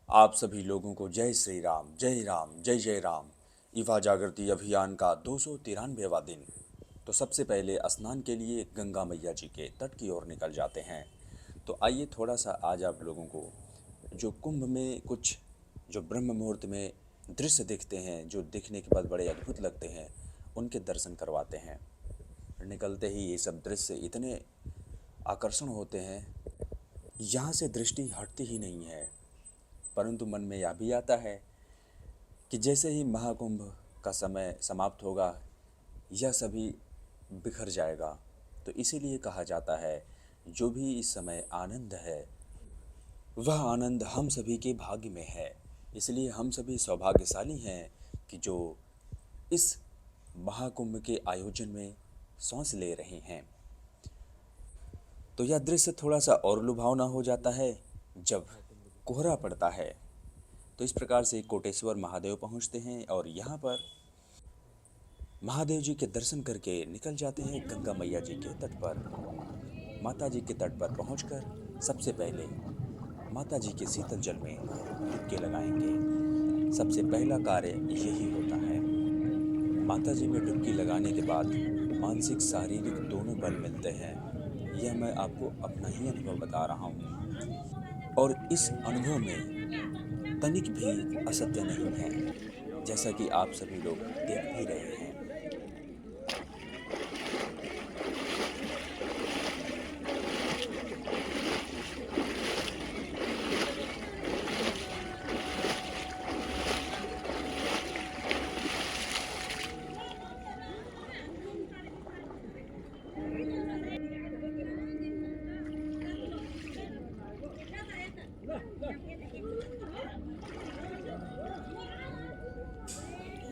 आप सभी लोगों को जय श्री राम, जय राम, जय जय राम। युवा जागृति अभियान का 293वां दिन। तो सबसे पहले स्नान के लिए गंगा मैया जी के तट की ओर निकल जाते हैं। तो आइए थोड़ा सा आज आप लोगों को जो कुंभ में कुछ जो ब्रह्म मुहूर्त में दृश्य दिखते हैं, जो देखने के बाद बड़े अद्भुत लगते हैं, उनके दर्शन करवाते हैं। निकलते ही ये सब दृश्य इतने आकर्षण होते हैं, यहाँ से दृष्टि हटती ही नहीं है। परंतु मन में यह भी आता है कि जैसे ही महाकुंभ का समय समाप्त होगा, यह सभी बिखर जाएगा। तो इसीलिए कहा जाता है, जो भी इस समय आनंद है वह आनंद हम सभी के भाग्य में है। इसलिए हम सभी सौभाग्यशाली हैं कि जो इस महाकुंभ के आयोजन में सांस ले रहे हैं। तो यह दृश्य थोड़ा सा और लुभावना हो जाता है जब कोहरा पड़ता है। तो इस प्रकार से कोटेश्वर महादेव पहुंचते हैं और यहाँ पर महादेव जी के दर्शन करके निकल जाते हैं गंगा मैया जी के तट पर। माता जी के तट पर पहुंचकर सबसे पहले माता जी के शीतल जल में डुबकी लगाएंगे। सबसे पहला कार्य यही होता है। माता जी में डुबकी लगाने के बाद मानसिक शारीरिक दोनों बल मिलते हैं। यह मैं आपको अपना ही अनुभव बता रहा हूँ और इस अनुभव में तनिक भी असत्य नहीं है, जैसा कि आप सभी लोग देख भी रहे हैं।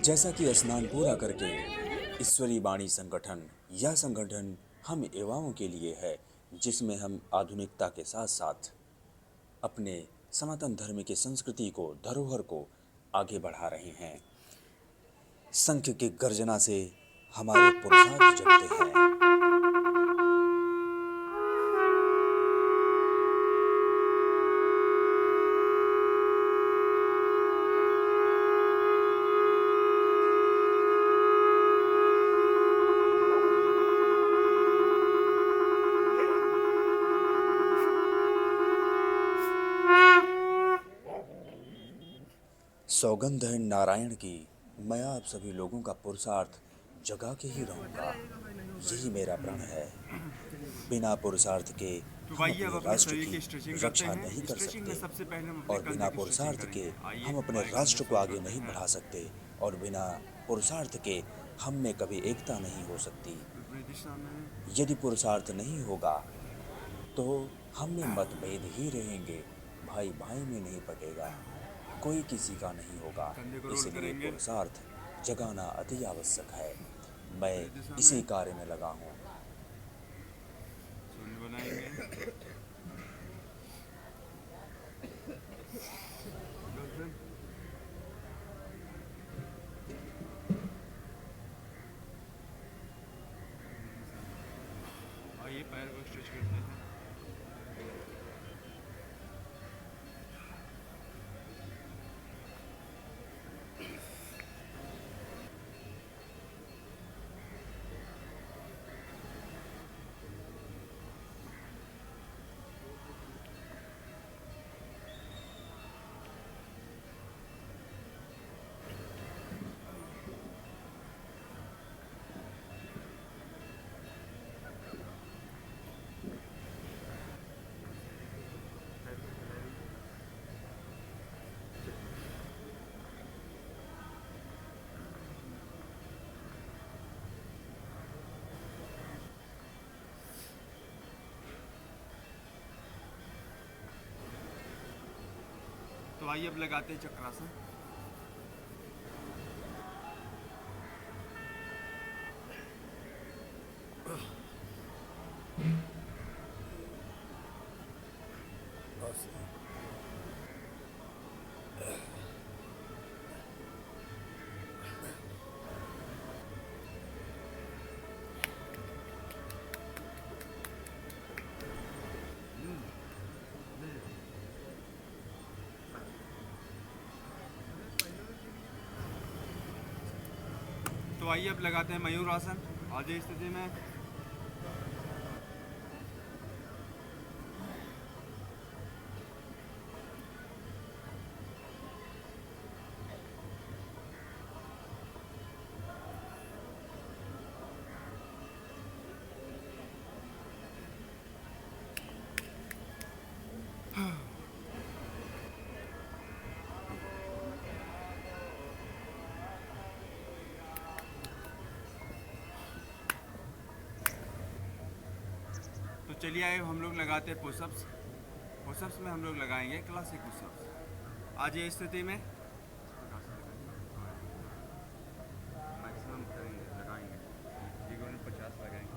जैसा कि स्नान पूरा करके ईश्वरी वाणी संगठन, यह संगठन हम युवाओं के लिए है, जिसमें हम आधुनिकता के साथ साथ अपने सनातन धर्म की संस्कृति को, धरोहर को आगे बढ़ा रहे हैं। शंख की गर्जना से हमारे पुरुषार्थ जगते हैं। सौगंध है नारायण की, मैं आप सभी लोगों का पुरुषार्थ जगा के ही रहूंगा। यही मेरा प्रण है। बिना पुरुषार्थ के तो हम आइए अब अपने अपने राष्ट्र शरीर की की स्ट्रेचिंग करते रक्षा नहीं हैं। कर स्ट्रेचिंग में सकते सबसे पहले हम अपने और बिना कंधे की स्ट्रेचिंग पुरुषार्थ के करेंगे। आइए हम अपने बाएं कंधे राष्ट्र को शुरू आगे करते नहीं हैं। बढ़ा सकते और बिना पुरुषार्थ के हम में कभी एकता नहीं हो सकती। विपरीत दिशा में। यदि पुरुषार्थ नहीं होगा तो हम में मतभेद ही रहेंगे, भाई भाई में नहीं पटेगा, कोई किसी का नहीं होगा। कंधे को रोल इसलिए करेंगे। पुरुषार्थ जगाना अति आवश्यक है। मैं विपरीत दिशा इसी में। कार्य में लगा हूँ। शून्य बनाएंगे। गर्दन। आइए पैर को स्ट्रेच करते हैं। तो आइए अब लगाते हैं चक्रासन। तो आइए अब लगाते हैं मयूर आसन। आज इस स्थिति में तो चलिए आए हम लोग लगाते हैं पुशअप्स। पुशअप्स में हम लोग लगाएंगे क्लासिक पुशअप्स। आज ये स्थिति में मैक्सिमम करेंगे, लगाएंगे 50 लगाएंगे।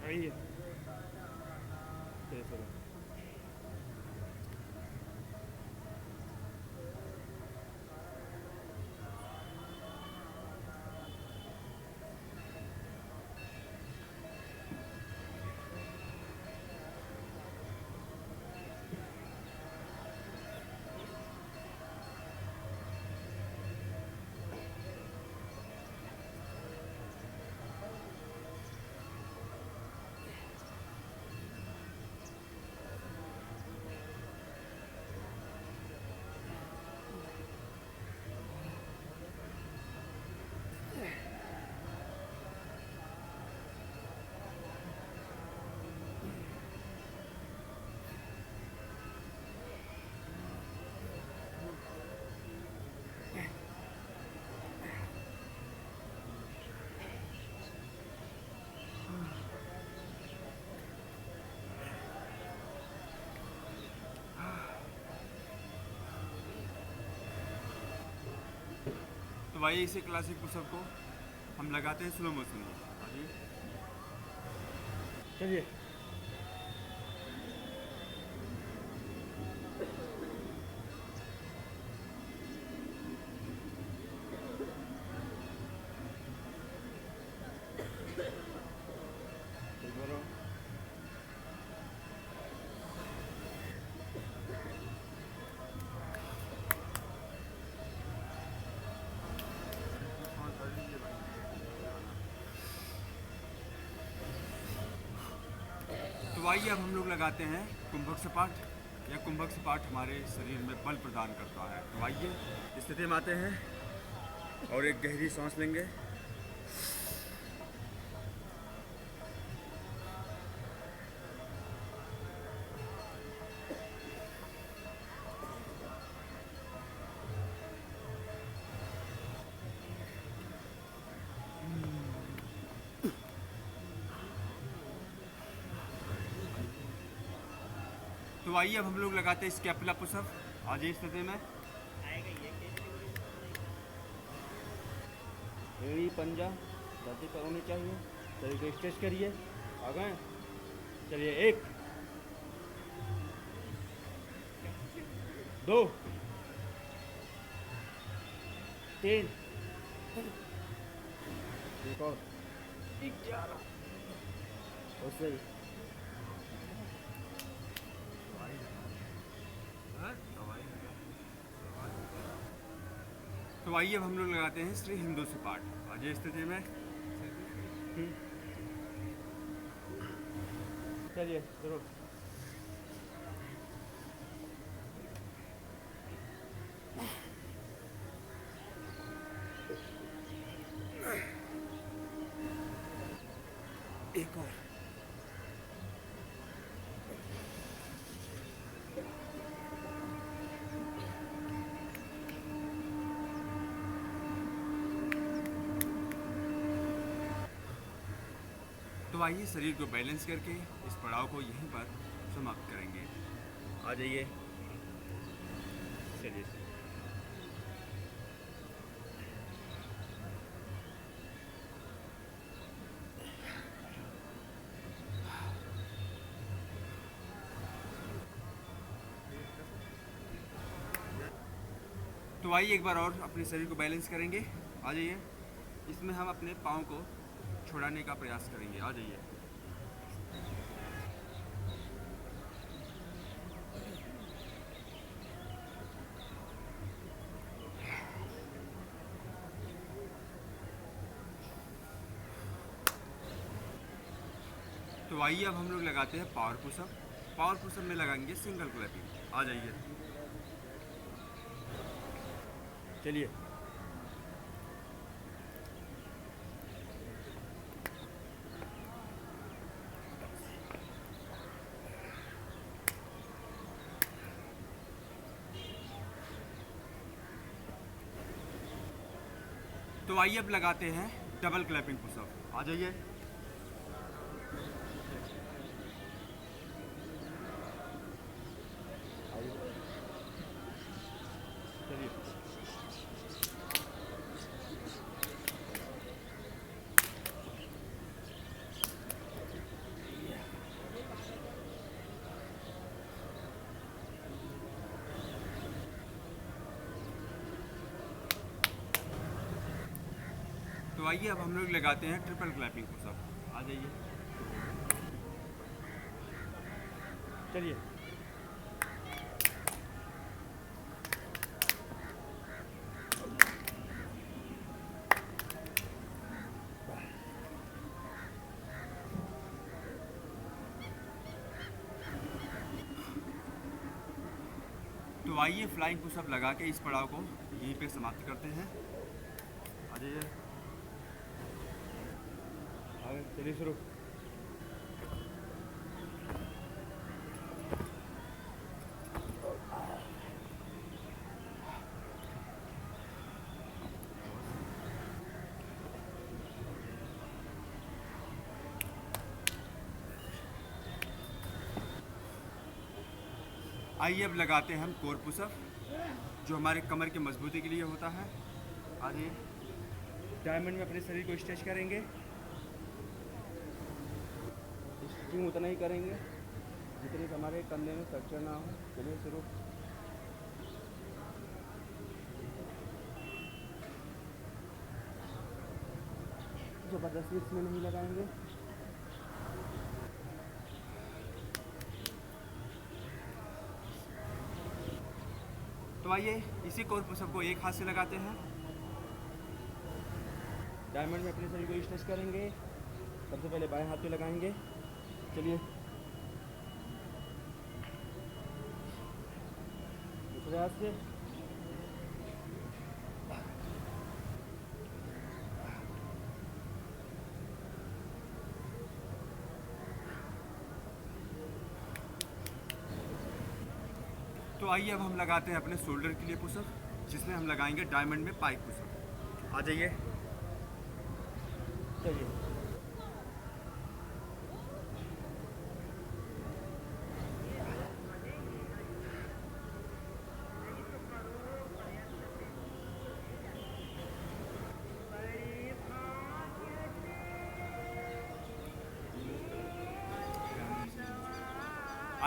आइए तो भाई इसी क्लासिक पुशअप को हम लगाते हैं स्लो मोशन में। चलिए तो आइए अब हम लोग लगाते हैं कुंभक सपाट। यह कुंभक सपाट हमारे शरीर में बल प्रदान करता है। तो आइए स्थिति में आते हैं और एक गहरी सांस लेंगे। तो आइए अब हम लोग लगाते हैं स्कैपुला पुशअप। आज इस स्थिति में एड़ी पंजा धरती पर होनी चाहिए। शरीर को स्ट्रेच करिए। आ गए। चलिए 1 2 3 एक और 11 और सही। तो आइए अब हम लोग लगाते हैं श्री हिंदू सपाट। आज ये स्थिति में चलिए जरूर। एक और तो आइए शरीर को बैलेंस करके इस पड़ाव को यहीं पर समाप्त करेंगे। आ जाइए। चलिए तो आइए एक बार और अपने शरीर को बैलेंस करेंगे। आ जाइए। इसमें हम अपने पाँव को छुड़ाने का प्रयास करेंगे। आ जाइए। तो आइए अब हम लोग लगाते हैं पावर पुशअप। पावर पुशअप में लगाएंगे सिंगल क्लैपिंग। आ जाइए, चलिए। तो आइए अब लगाते हैं डबल क्लैपिंग पुशअप। आ जाइए। चलिए। तो आइए अब हम लोग लगाते हैं ट्रिपल क्लैपिंग पुशअप। आ जाइए, चलिए। तो आइए फ्लाइंग पुशअप लगा के इस पड़ाव को यहीं पे समाप्त करते हैं। आ जाइए, आगे चलिए शुरू। आइए अब लगाते हैं हम कोर पुशअप, जो हमारे कमर की मजबूती के लिए होता है। आ जाइए, डायमंड में अपने शरीर को स्ट्रेच करेंगे। स्ट्रेचिंग उतना ही करेंगे जितने से हमारे कंधे में फ्रैक्चर ना हो। चलिए शुरू। जबरदस्ती इसमें नहीं लगाएंगे। तो आइए इसी कोर पुशअप को एक हाथ से लगाते हैं। डायमंड में अपने शरीर को स्ट्रेच करेंगे। सबसे पहले बाएं हाथ पे लगाएंगे। चलिए, दूसरे हाथ से। तो आइए अब हम लगाते हैं अपने शोल्डर के लिए पुशअप, जिसमें हम लगाएंगे डायमंड में पाइप पुशअप। आ जाइए, चलिए।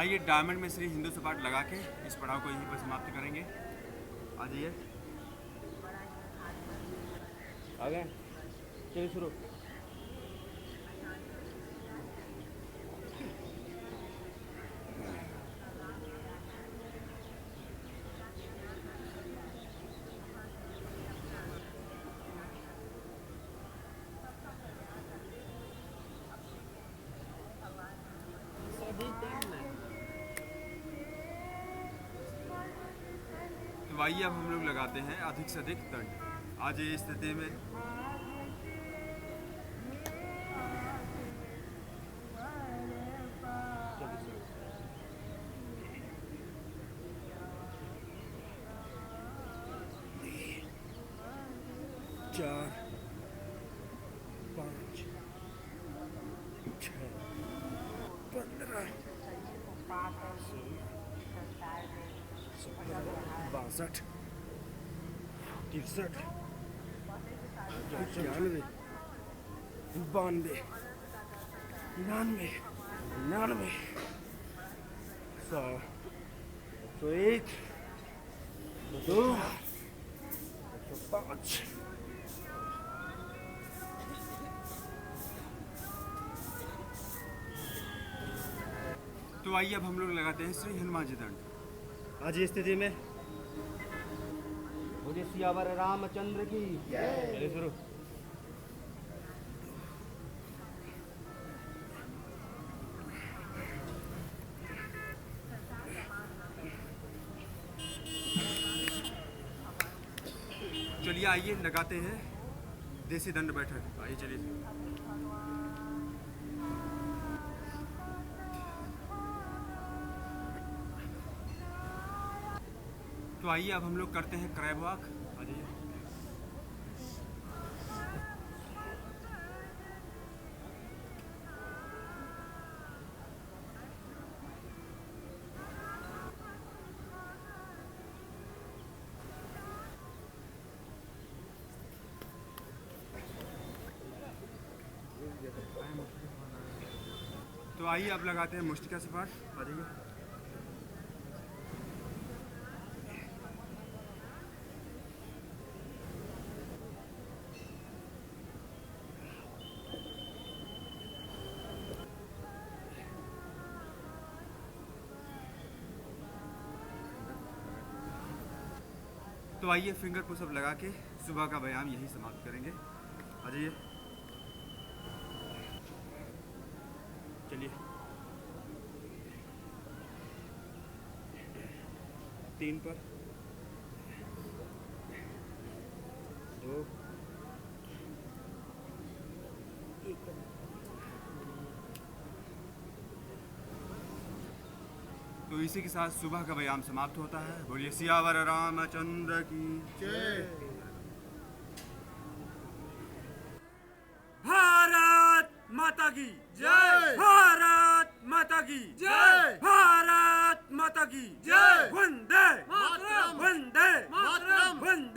आइए डायमंड में श्री हिंदू सपाट लगा के इस पड़ाव को यहीं पर समाप्त करेंगे। आ जाइए, आ गए, चलिए शुरू। तो आइए अब हम लोग लगाते हैं अधिक से अधिक दंड। आज ये स्थिति में चार, पाँच, 6, 15, 62, 63, 94, 92, 99, 99, 100, 101, 2, 105। तो आइए अब हम लोग लगाते हैं श्री हनुमान जी दंड। आज ये स्थिति में मुझे सियावर रामचंद्र की चलिए शुरू। आइए लगाते हैं देसी दंड बैठक। आइए चलिए। तो आइए अब हम लोग करते हैं क्रैब वॉक। आ जाइए। तो आइए अब लगाते हैं मुष्टिका सपाट। आ जाइए। तो आइए फिंगर पुशअप लगा के सुबह का व्यायाम यही समाप्त करेंगे। आ जाइए। चलिए। 3 पर 2 तो इसी के साथ सुबह का व्यायाम समाप्त होता है। बोलिए सियावर रामचंद्र की जय। भारत माता की जय। भारत माता की जय। भारत माता की जय। वंदे मातरम। वंदे मातरम। वंदे